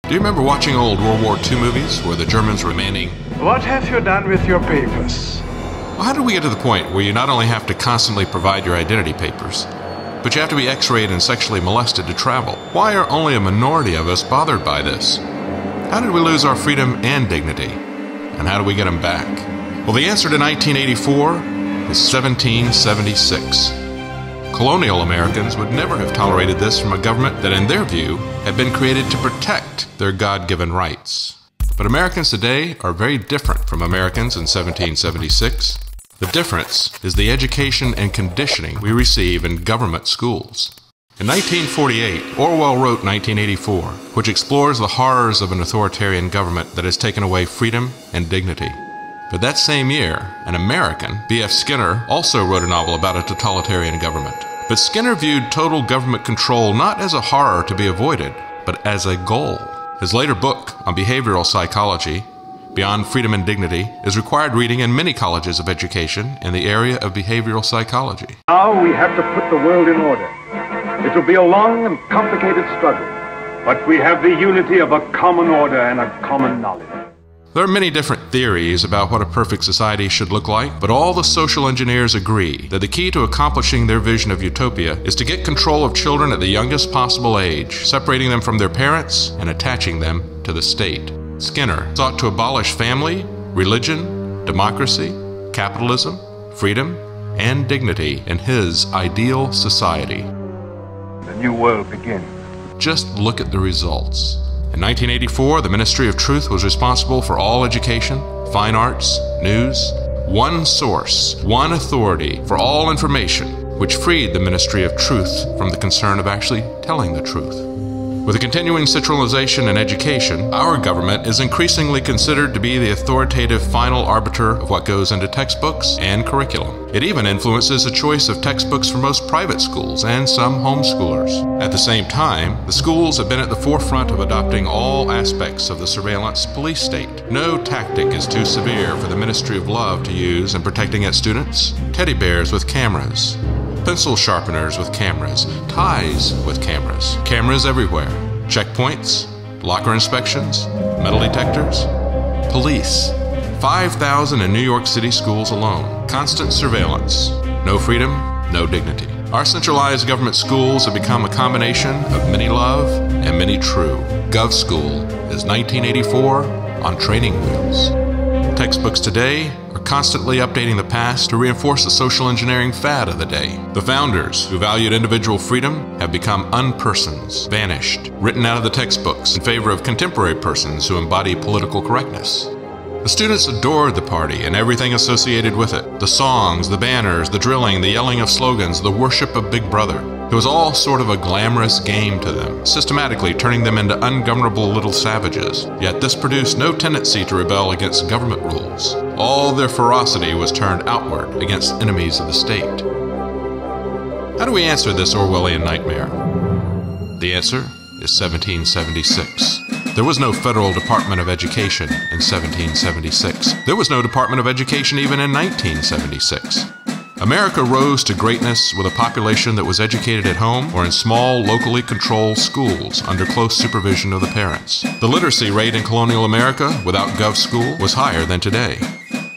Do you remember watching old World War II movies where the Germans were demanding, "What have you done with your papers?" well, how did we get to the point where you not only have to constantly provide your identity papers, but you have to be x-rayed and sexually molested to travel? Why are only a minority of us bothered by this? How did we lose our freedom and dignity? And how do we get them back? Well, the answer to 1984 is 1776. Colonial Americans would never have tolerated this from a government that, in their view, had been created to protect their God-given rights. But Americans today are very different from Americans in 1776. The difference is the education and conditioning we receive in government schools. In 1948, Orwell wrote 1984, which explores the horrors of an authoritarian government that has taken away freedom and dignity. But that same year, an American, B.F. Skinner, also wrote a novel about a totalitarian government. But Skinner viewed total government control not as a horror to be avoided, but as a goal. His later book on behavioral psychology, Beyond Freedom and Dignity, is required reading in many colleges of education in the area of behavioral psychology. Now we have to put the world in order. It will be a long and complicated struggle, but we have the unity of a common order and a common knowledge. There are many different theories about what a perfect society should look like, but all the social engineers agree that the key to accomplishing their vision of utopia is to get control of children at the youngest possible age, separating them from their parents and attaching them to the state. Skinner sought to abolish family, religion, democracy, capitalism, freedom, and dignity in his ideal society. The new world begins. Just look at the results. In 1984, the Ministry of Truth was responsible for all education, fine arts, news, one source, one authority for all information, which freed the Ministry of Truth from the concern of actually telling the truth. With the continuing centralization in education, our government is increasingly considered to be the authoritative final arbiter of what goes into textbooks and curriculum. It even influences the choice of textbooks for most private schools and some homeschoolers. At the same time, the schools have been at the forefront of adopting all aspects of the surveillance police state. No tactic is too severe for the Ministry of Love to use in protecting its students. Teddy bears with cameras, pencil sharpeners with cameras, ties with cameras, cameras everywhere, checkpoints, locker inspections, metal detectors, police. 5,000 in New York City schools alone. Constant surveillance. No freedom, no dignity. Our centralized government schools have become a combination of many love and many true. GovSchool is 1984 on training wheels. Textbooks today are constantly updating the past to reinforce the social engineering fad of the day. The founders, who valued individual freedom, have become unpersons, vanished, written out of the textbooks in favor of contemporary persons who embody political correctness. The students adored the party and everything associated with it. The songs, the banners, the drilling, the yelling of slogans, the worship of Big Brother. It was all sort of a glamorous game to them, systematically turning them into ungovernable little savages. Yet this produced no tendency to rebel against government rules. All their ferocity was turned outward against enemies of the state. How do we answer this Orwellian nightmare? The answer is 1776. There was no Federal Department of Education in 1776. There was no Department of Education even in 1976. America rose to greatness with a population that was educated at home or in small, locally controlled schools under close supervision of the parents. The literacy rate in colonial America without GovSchool was higher than today.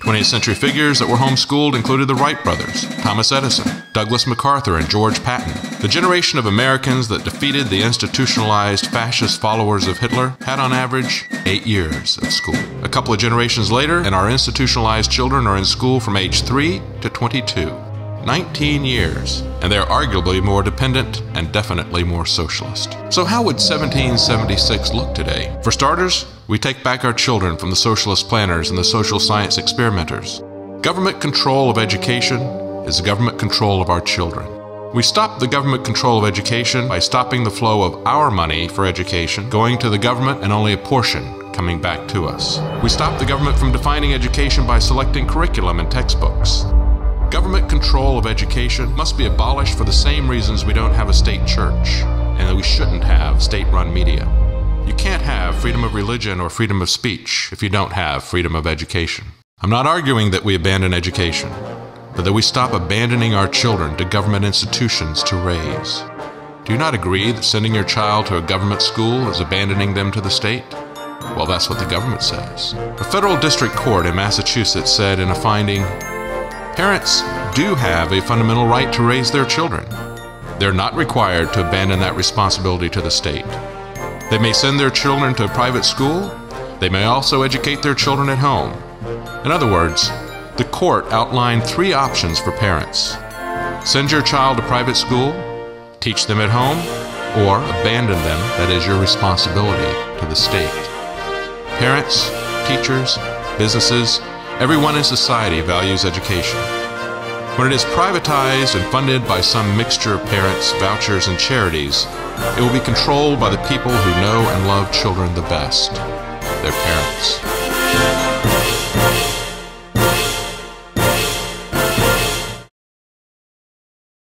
20th century figures that were homeschooled included the Wright brothers, Thomas Edison, Douglas MacArthur, and George Patton. The generation of Americans that defeated the institutionalized fascist followers of Hitler had on average 8 years of school. A couple of generations later, and our institutionalized children are in school from age 3 to 22. 19 years, and they're arguably more dependent and definitely more socialist. So how would 1776 look today? For starters, we take back our children from the socialist planners and the social science experimenters. Government control of education is government control of our children. We stop the government control of education by stopping the flow of our money for education going to the government and only a portion coming back to us. We stop the government from defining education by selecting curriculum and textbooks. Government control of education must be abolished for the same reasons we don't have a state church, and that we shouldn't have state-run media. You can't have freedom of religion or freedom of speech if you don't have freedom of education. I'm not arguing that we abandon education, but that we stop abandoning our children to government institutions to raise. Do you not agree that sending your child to a government school is abandoning them to the state? Well, that's what the government says. A federal district court in Massachusetts said in a finding, parents do have a fundamental right to raise their children. They're not required to abandon that responsibility to the state. They may send their children to a private school. They may also educate their children at home. In other words, the court outlined 3 options for parents. Send your child to private school, teach them at home, or abandon them, that is your responsibility, to the state. Parents, teachers, businesses, everyone in society values education. When it is privatized and funded by some mixture of parents, vouchers, and charities, it will be controlled by the people who know and love children the best, their parents.